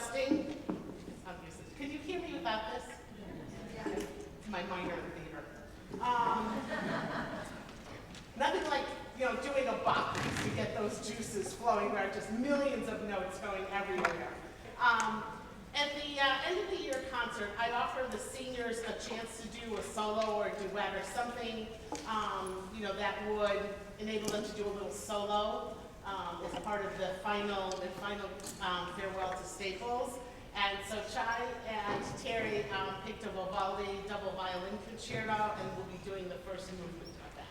adjusting. Can you hear me without this? Yeah. My minor theater. Nothing like, doing a Bach piece to get those juices flowing. There are just millions of notes going everywhere. At the end of the year concert, I offer the seniors a chance to do a solo or a duet or something, that would enable them to do a little solo as part of the final farewell to Staples. And so Chai and Terry picked a Vivaldi double violin concerto, and we'll be doing the first movement of that.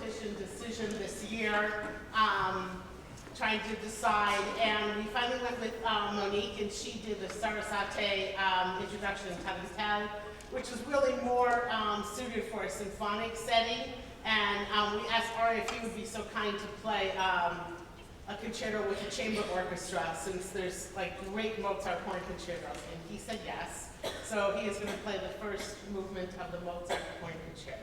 competition decision this year, trying to decide, and we finally went with Monique, and she did the Sarasate introduction in Tarantelle, which was really more suited for a symphonic setting, and we asked Ari if he would be so kind to play a concerto with a chamber orchestra, since there's like great Mozart horn concertos, and he said yes. So he is going to play the first movement of the Mozart horn concerto.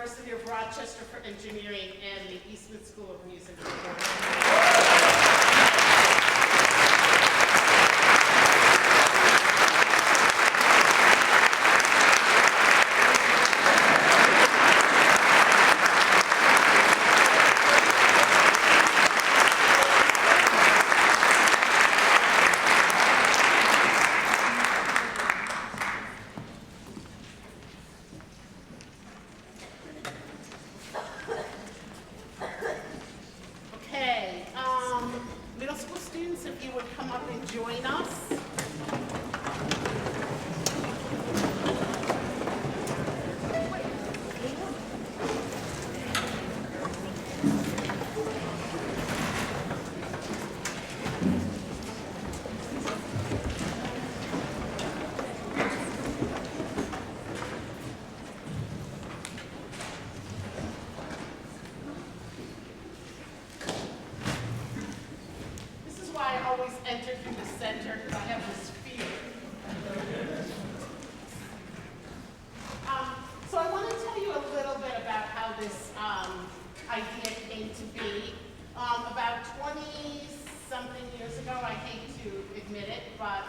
University of Rochester for Engineering and the Eastman School of Music. Middle school students, if you would come up and join us. I always enter through the center because I have this fear. So I want to tell you a little bit about how this idea came to be. About 20-something years ago, I hate to admit it, but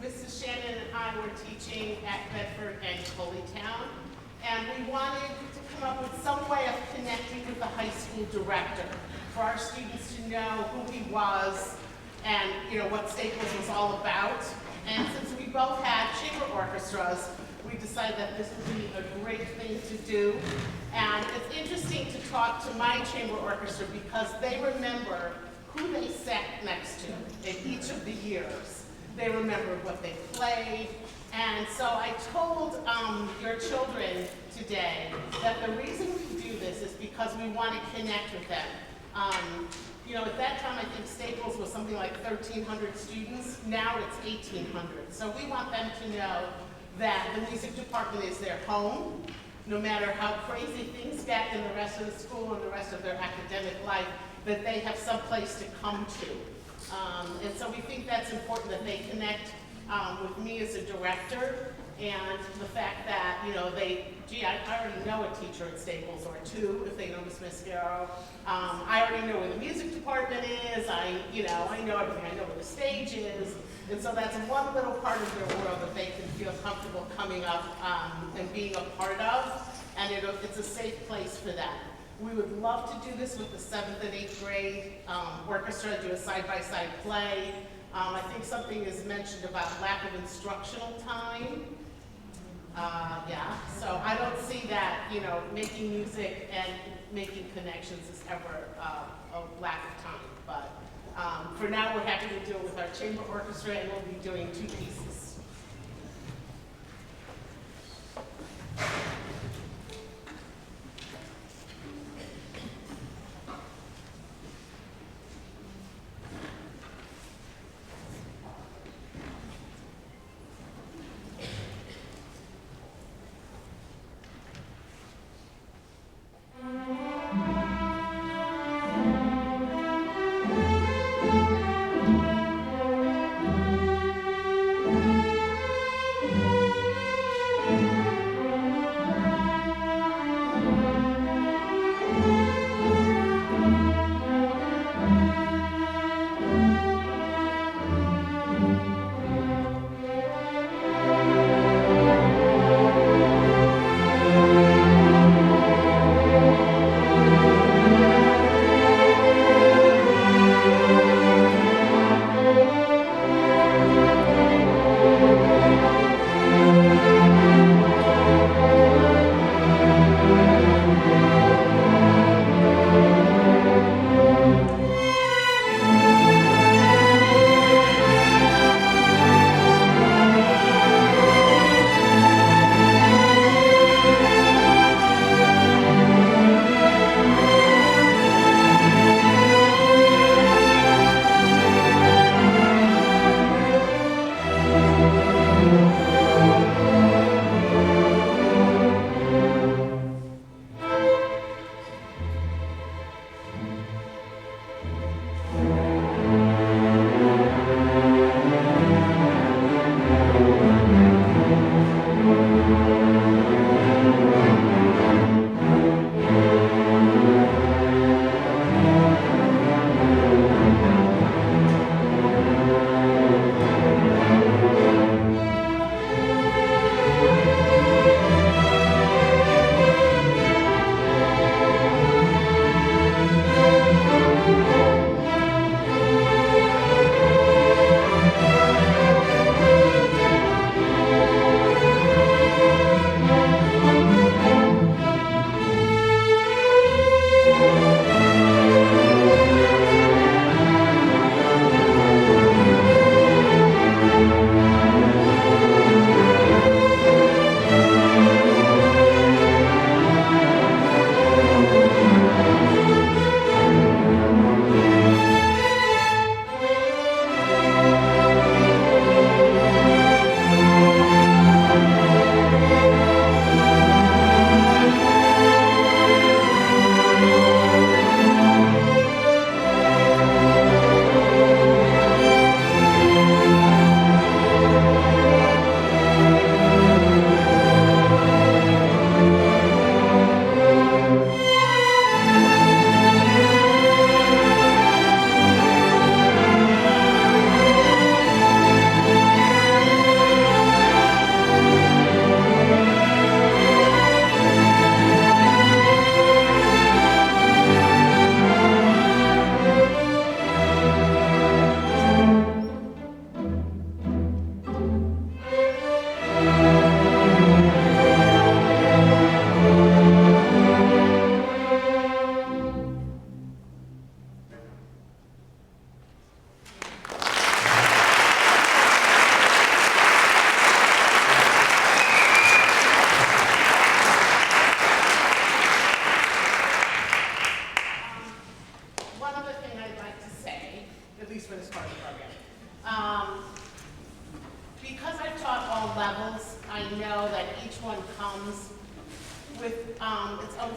Mrs. Shannon and I were teaching at Bedford and Coleytown, and we wanted to come up with some way of connecting with the high school director for our students to know who he was and what Staples was all about. And since we both had chamber orchestras, we decided that this would be a great thing to do. And it's interesting to talk to my chamber orchestra because they remember who they sat next to in each of the years. They remember what they played. And so I told your children today that the reason we do this is because because we want to connect with them. You know, at that time, I think Staples was something like 1,300 students. Now it's 1,800. So we want them to know that the music department is their home, no matter how crazy things get in the rest of the school and the rest of their academic life, that they have some place to come to. And so we think that's important, that they connect with me as a director, and the fact that, you know, gee, I already know a teacher at Staples, or two, if they know Miss Mascaro. I already know where the music department is. I know everything. I know where the stage is. And so that's one little part of their world that they can feel comfortable coming up and being a part of, and it's a safe place for them. We would love to do this with the 7th and 8th grade orchestra, do a side-by-side play. I think something is mentioned about lack of instructional time. Yeah, so I don't see that, you know, making music and making connections is ever a lack of time. But for now, we're happy to do it with our chamber orchestra, and we'll be doing 2 pieces.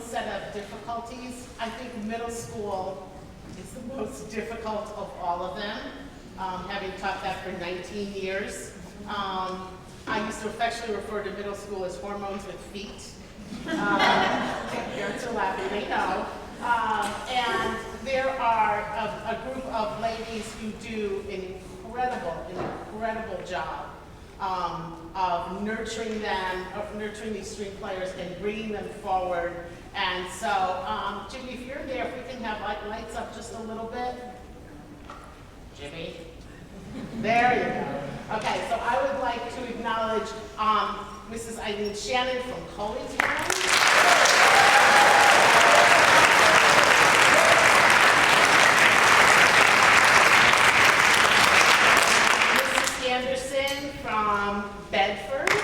set of difficulties. I think middle school is the most difficult of all of them, having taught that for 19 years. I used to affectionately refer to middle school as hormones with feet. Parents are laughing, they know. And there are a group of ladies who do an incredible job of nurturing them, of nurturing these string players and bringing them forward. And so, Jimmy, if you're there, if we can have like lights up just a little bit. Jimmy? There you go. Okay, so I would like to acknowledge Mrs. Eileen Shannon from Coleytown. From Bedford. And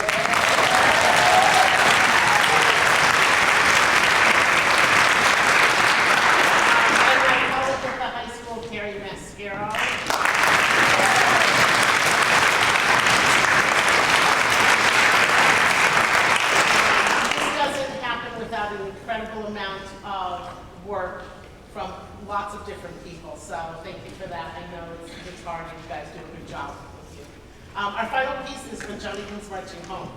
my colleague at the high school, Terry Mascaro. This doesn't happen without an incredible amount of work from lots of different people. So thank you for that. I know it's hard and you guys do a good job. Our final piece is when Johnny comes marching home.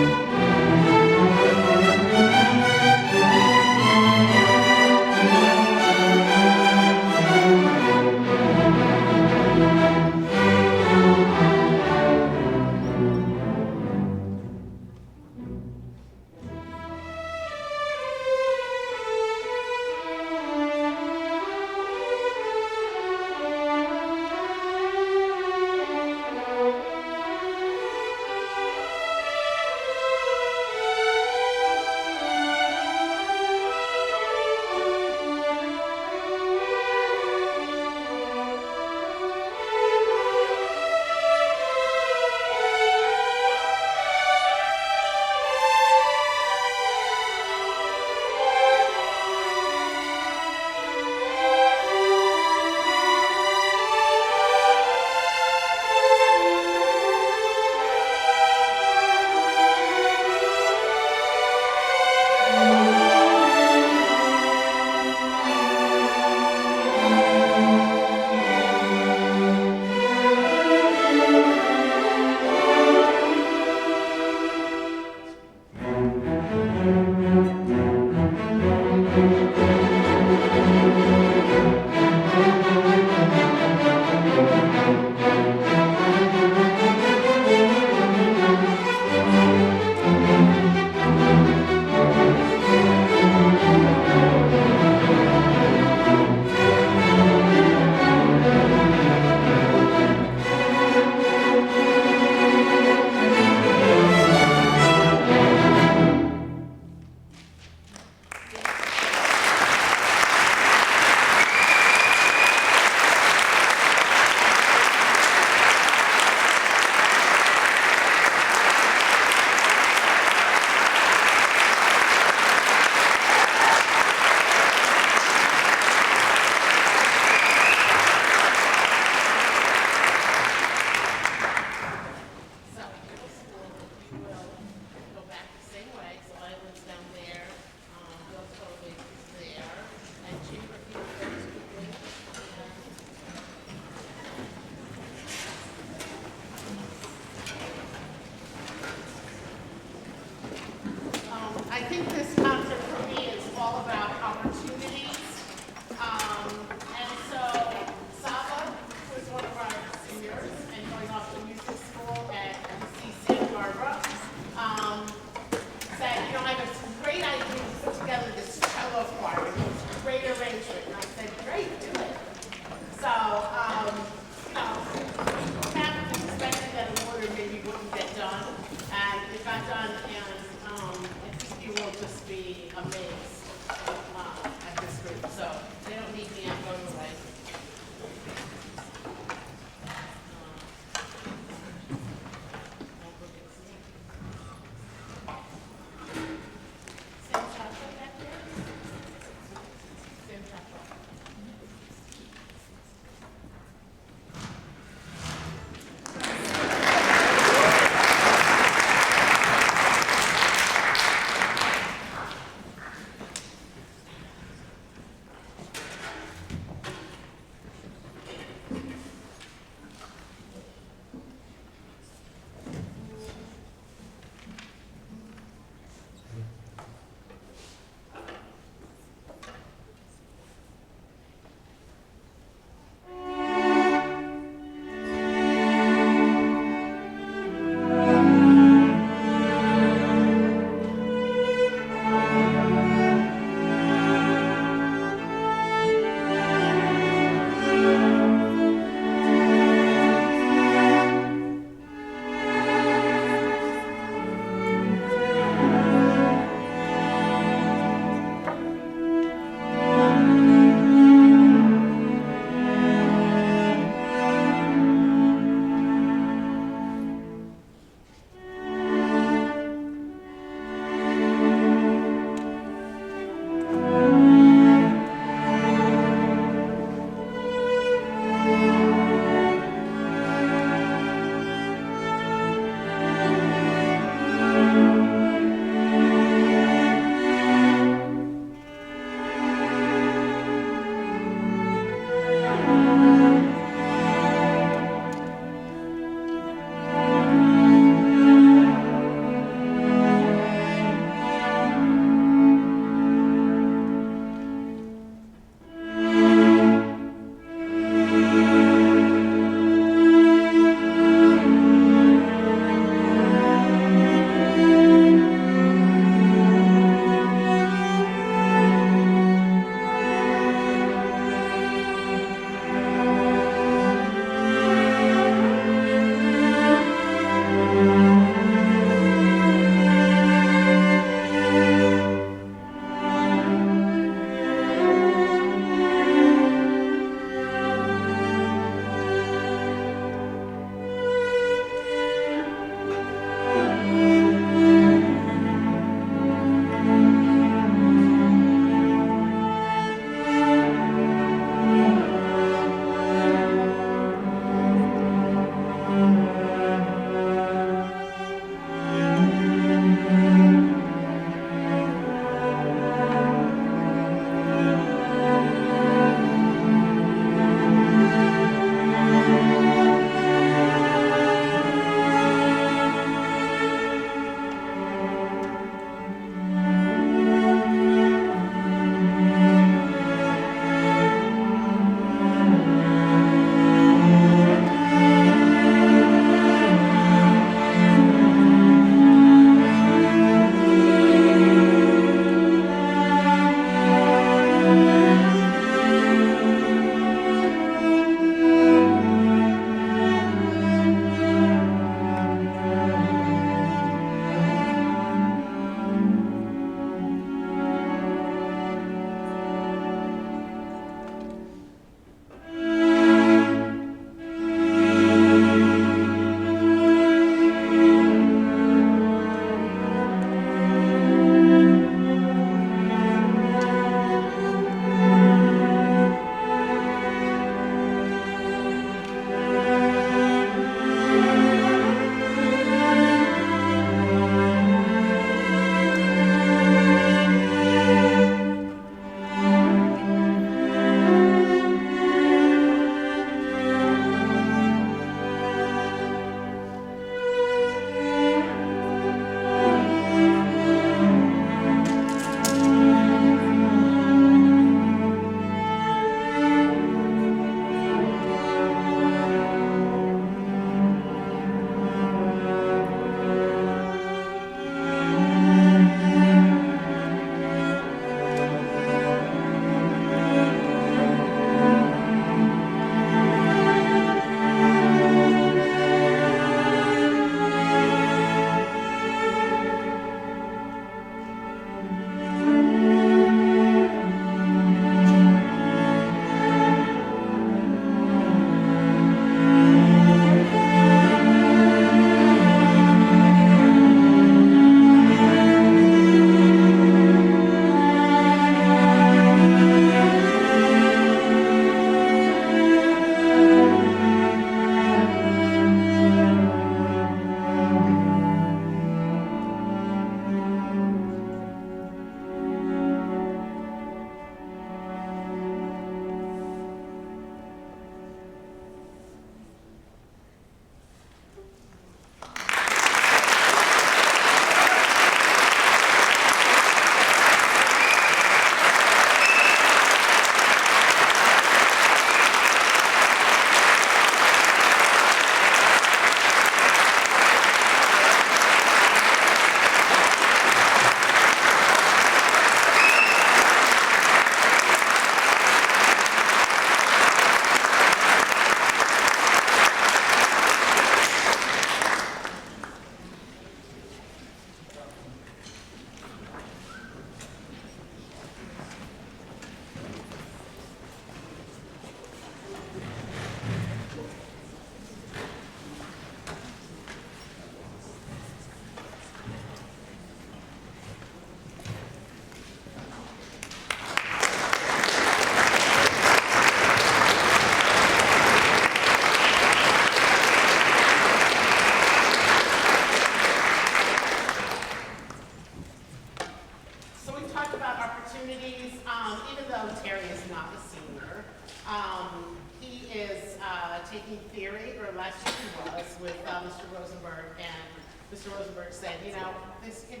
he was with Mr. Rosenberg, and Mr. Rosenberg said, you know, this kid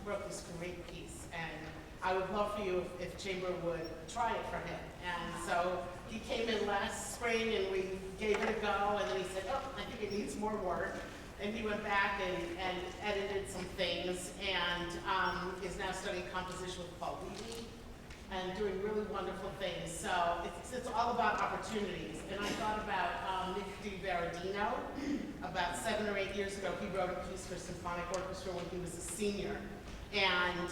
wrote this great piece, and I would love for you if Chamber would try it for him. And so he came in last spring, and we gave it a go, and then he said, oh, I think it needs more work. And he went back and edited some things, and is now studying composition with Paul Levy, and doing really wonderful things. So it's all about opportunities. And I thought about Nick DiVeradino. About 7 or 8 years ago, he wrote a piece for symphonic orchestra when he was a senior. And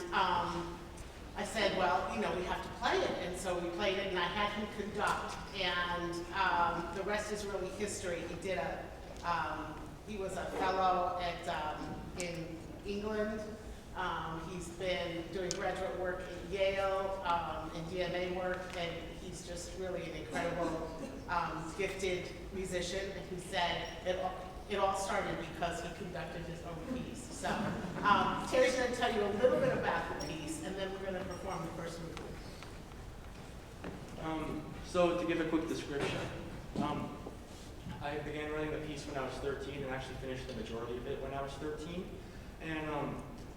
I said, well, you know, we have to play it. And so we played it, and I had him conduct. And the rest is really history. He was a fellow in England. He's been doing graduate work at Yale and DMA work, and he's just really an incredible, gifted musician. And he said it all started because he conducted his own piece. So Terry's going to tell you a little bit about the piece, and then we're going to perform the first movement. So to give a quick description, I began writing the piece when I was 13 and actually finished the majority of it when I was 13. And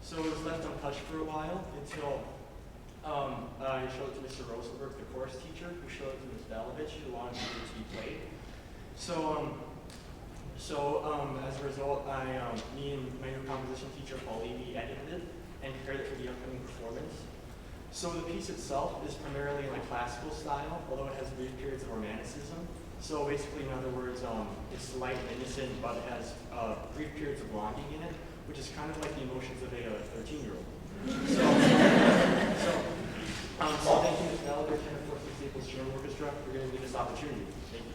so it was left untouched for a while until I showed it to Mr. Rosenberg, the chorus teacher, who showed it to Ms. Balovich, who wanted it to be played. So as a result, me and my new composition teacher, Paul Levy, edited it and prepared it for the upcoming performance. So the piece itself is primarily in a classical style, although it has brief periods of romanticism. So basically, in other words, it's light and innocent, but it has brief periods of longing in it, which is kind of like the emotions of a 13-year-old. So thank you, Ms. Balovich, and of course the Staples Chamber Orchestra for giving me this opportunity. Thank you.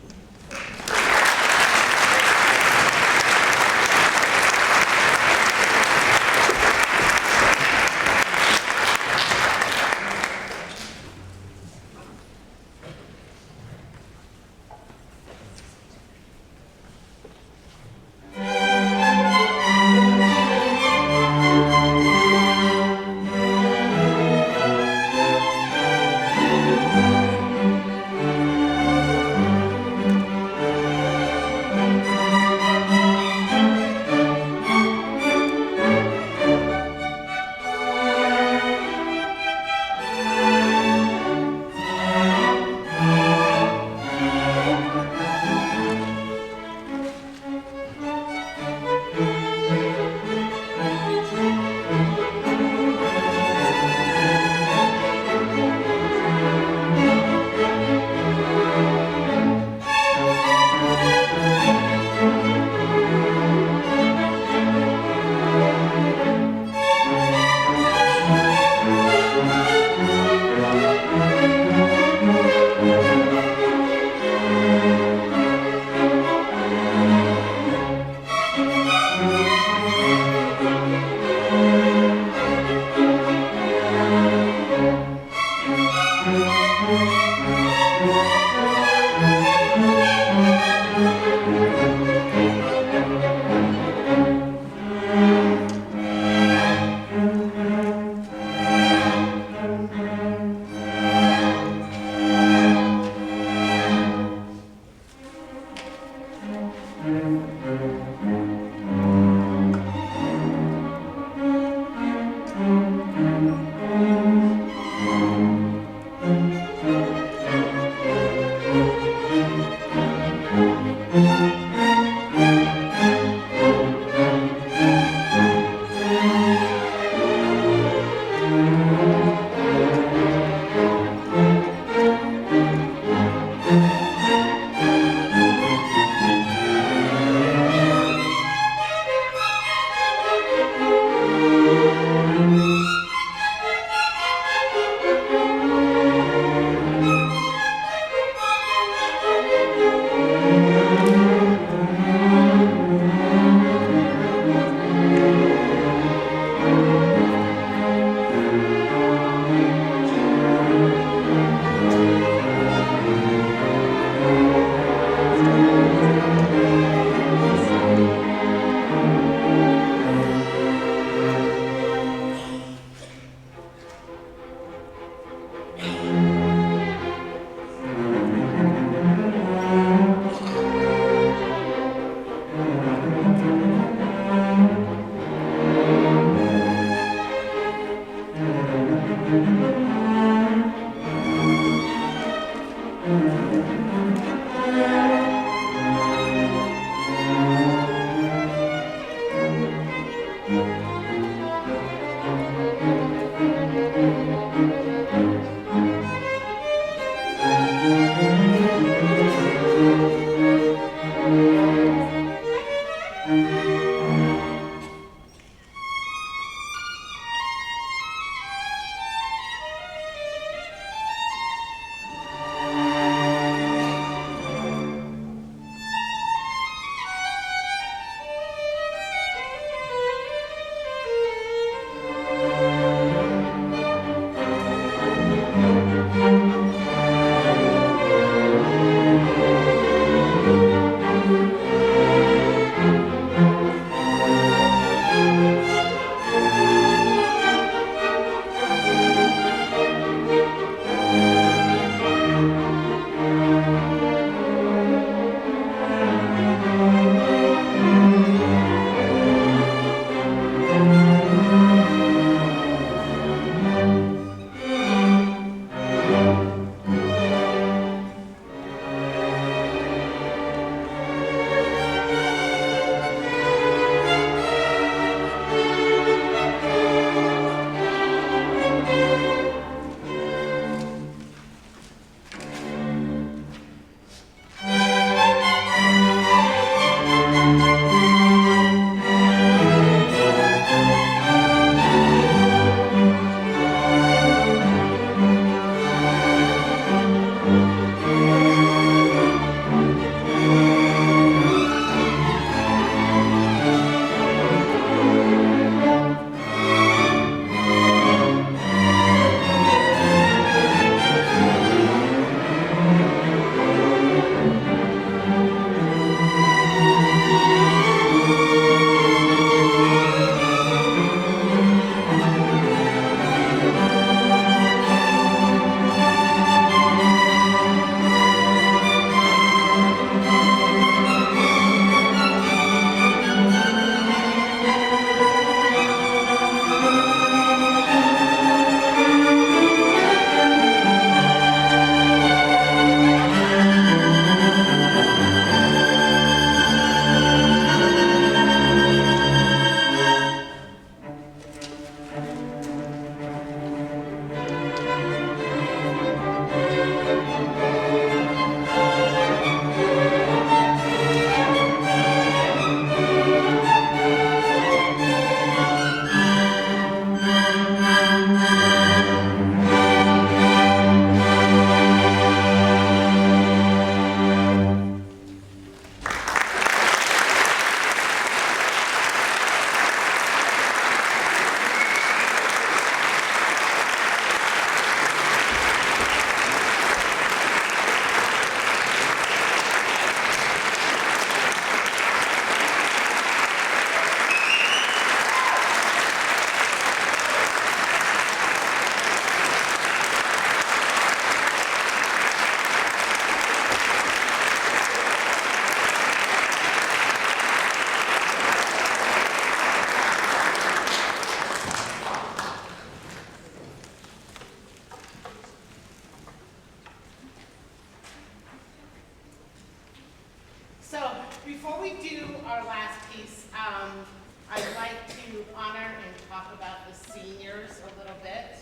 Before we do our last piece, I'd like to honor and talk about the seniors a little bit.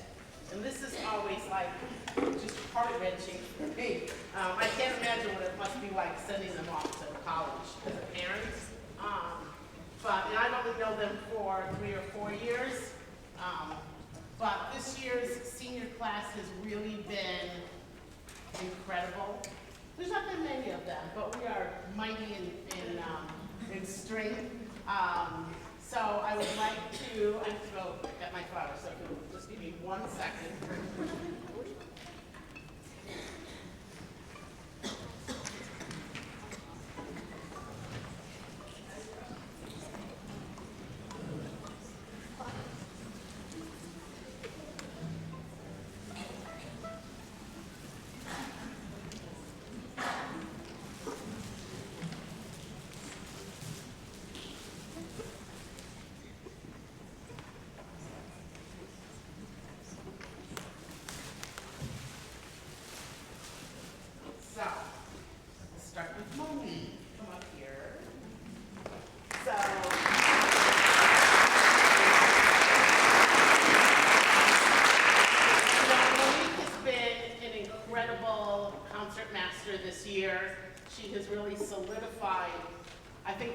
And this is always like just heart-wrenching for me. I can't imagine what it must be like sending them off to college as a parent. And I've only known them for 3 or 4 years. But this year's senior class has really been incredible. There's not been many of them, but we are mighty in strength. So I would like to, I have to go get my flowers, so if you'll just give me 1 second.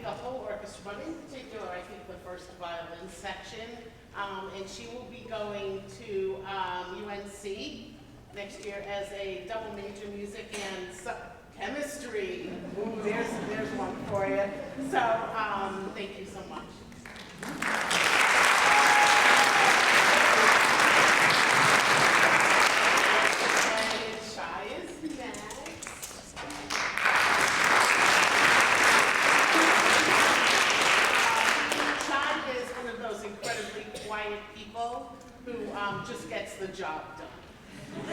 the whole orchestra, but in particular, I think the first violin section. And she will be going to UNC next year as a double major, music and chemistry. Ooh, there's one for you. So thank you so much. And Shai is next. Shai is one of those incredibly quiet people who just gets the job done.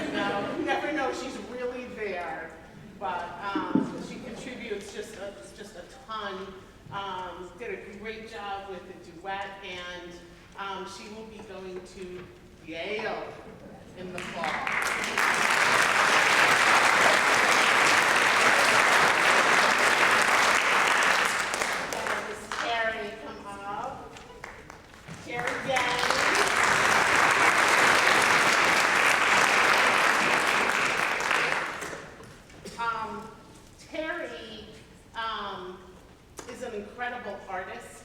You know, you never know she's really there, but she contributes just a ton. Did a great job with the duet, and she will be going to Yale in the fall. Terry, come up. Terry Yang. Terry is an incredible artist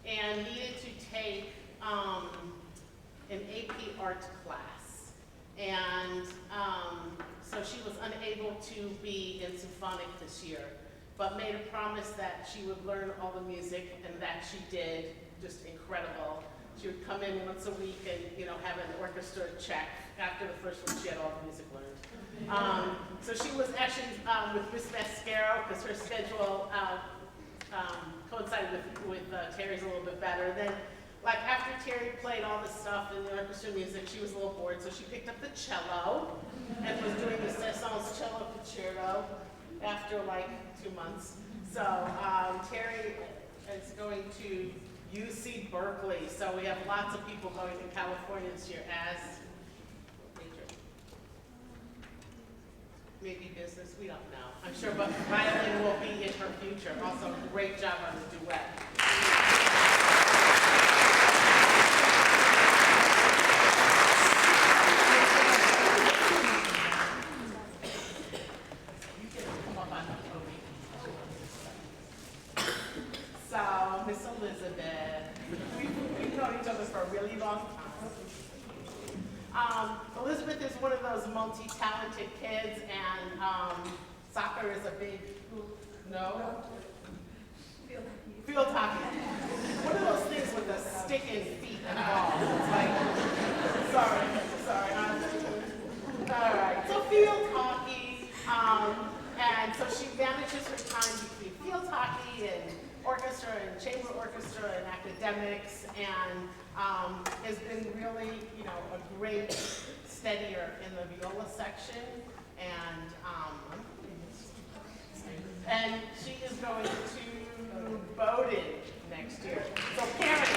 and needed to take an AP art class. And so she was unable to be in symphonic this year, but made a promise that she would learn all the music, and that she did. Just incredible. She would come in once a week and, you know, have an orchestra check. After the first one, she had all the music learned. So she was actually with Miss Mascaro, because her schedule coincided with Terry's a little bit better. Then, like, after Terry played all the stuff in the orchestra music, she was a little bored, so she picked up the cello and was doing the Cesson's cello concerto after like 2 months. So Terry is going to UC Berkeley. So we have lots of people going to California this year as major. Maybe business, we don't know. I'm sure, but violin will be in her future. Also, great job on the duet. So, Miss Elizabeth, we've known each other for a really long time. Elizabeth is one of those multi-talented kids, and soccer is a big, no? Field hockey. One of those things with the stick and feet involved. It's like, sorry. All right, so field hockey, and so she manages her time between field hockey and orchestra and chamber orchestra and academics, and has been really, you know, a great steadier in the viola section, and she is going to Bowdoin next year. So parents,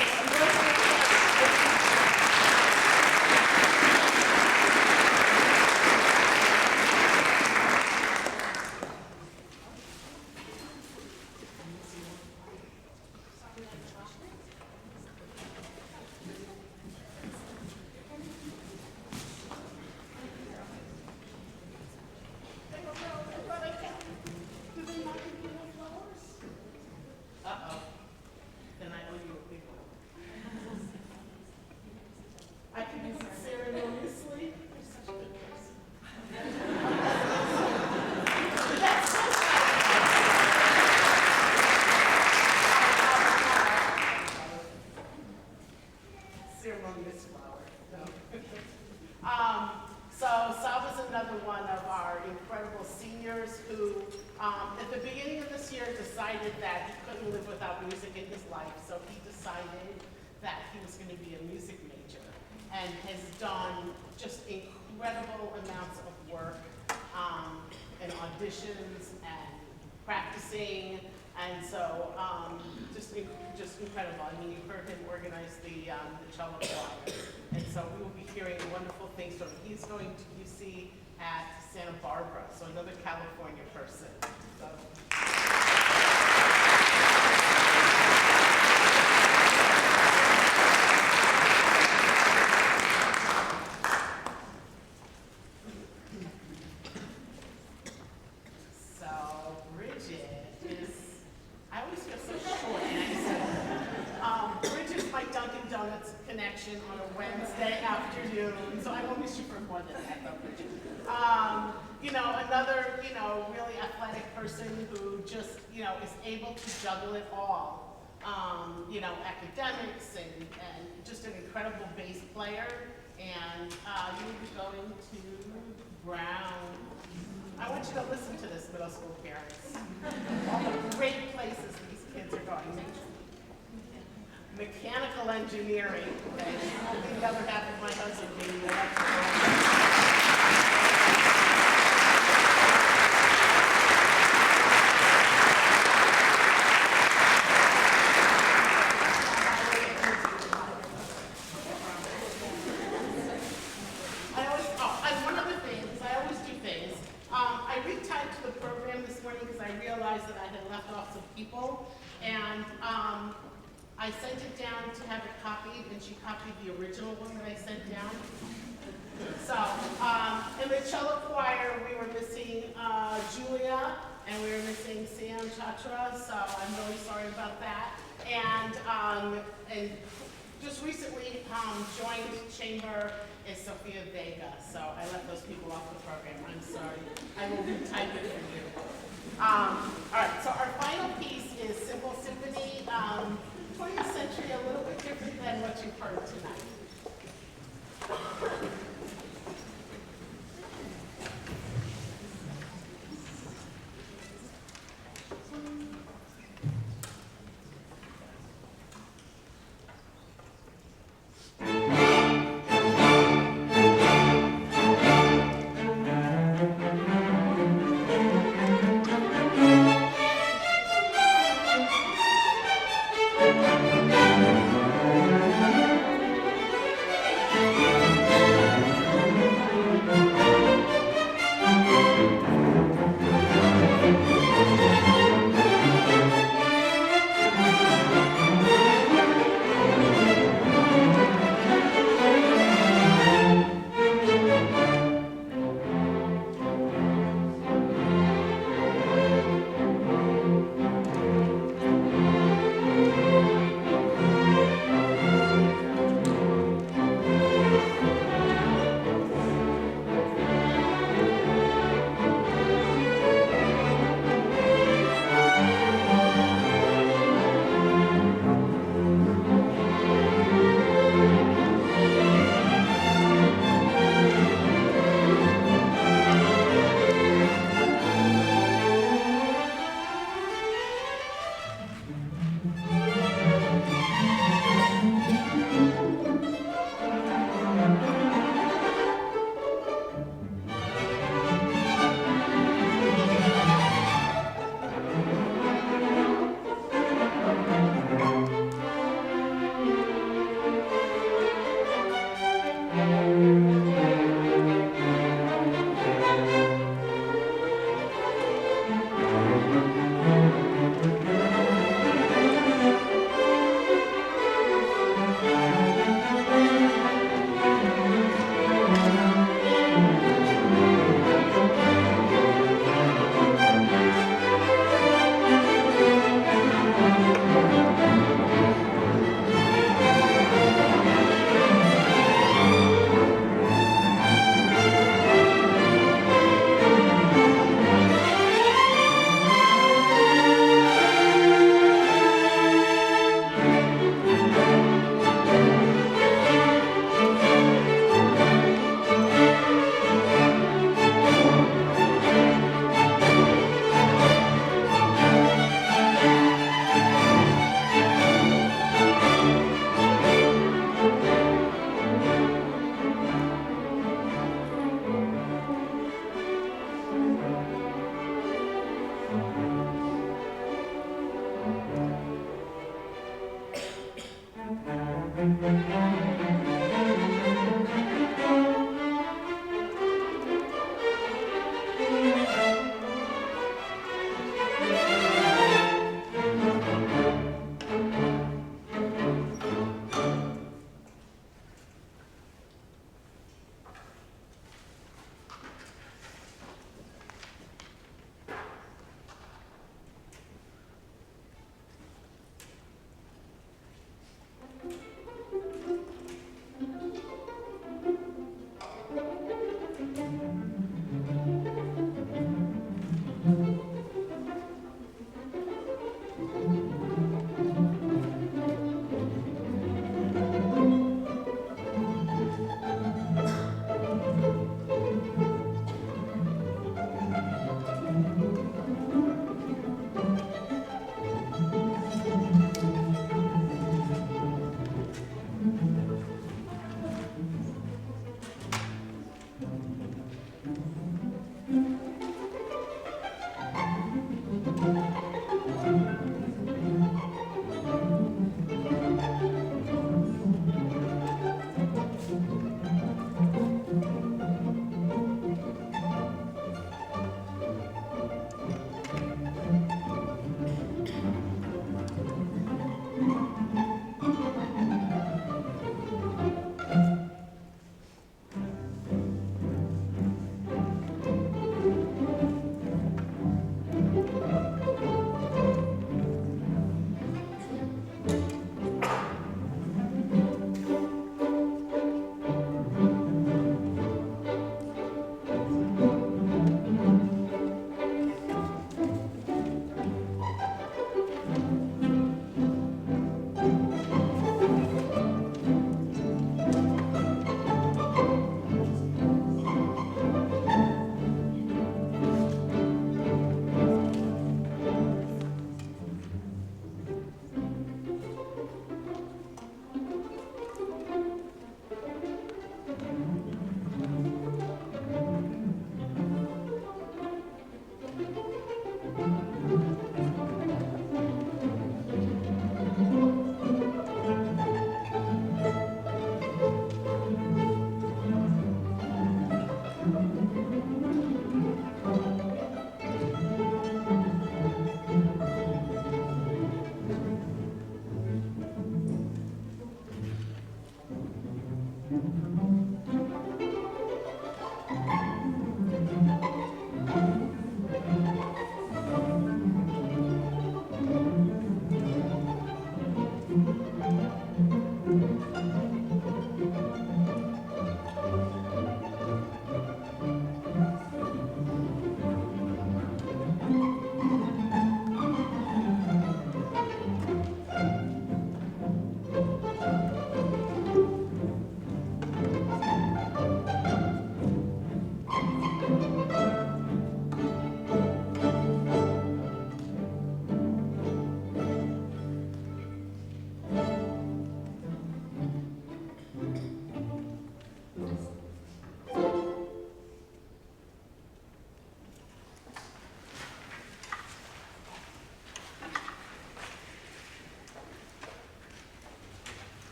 then I owe you a big one. I can use it ceremoniously. You're such a good person. That's so ceremonious flower. No. So Sal is another one of our incredible seniors who, at the beginning of this year, decided that he couldn't live without music in his life. So he decided that he was going to be a music major, and has done just incredible amounts of work and auditions and practicing. And so just incredible. I mean, you heard him organize the cello choir. And so we will be hearing wonderful things from him. He's going to UC at Santa Barbara, so another California person. So. So Bridget is, I always feel so short connection on a Wednesday afternoon. So I won't miss you for more than that, though, Bridget. You know, another, you know, really athletic person who just, you know, is able to juggle it all. You know, academics and just an incredible bass player. And you will be going to Brown. I want you to listen to this, middle school parents. All the great places these kids are going. Mechanical engineering. Okay? The other half of my husband being the electrical. I sent it down to have it copied, and she copied the original one that I sent down. So, in the cello choir, we were missing Julia, and we were missing Sam Chatra, so I'm really sorry about that. And just recently joined chamber is Sophia Vega, so I let those people off the program. I'm sorry. I will retype it for you. All right, so our final piece is Simple Symphony. 20th century, a little bit different than what you've heard tonight.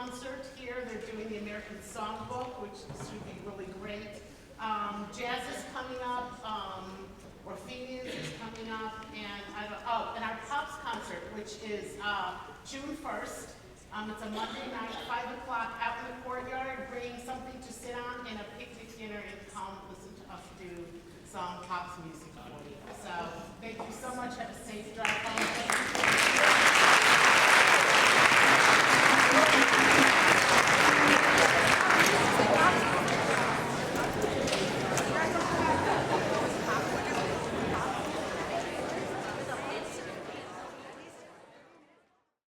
concert here. They're doing the American Songbook, which should be really great. Jazz is coming up, Orpheus is coming up, and and our Pops concert, which is June 1st. It's a Monday night, 5 o'clock, out in the courtyard.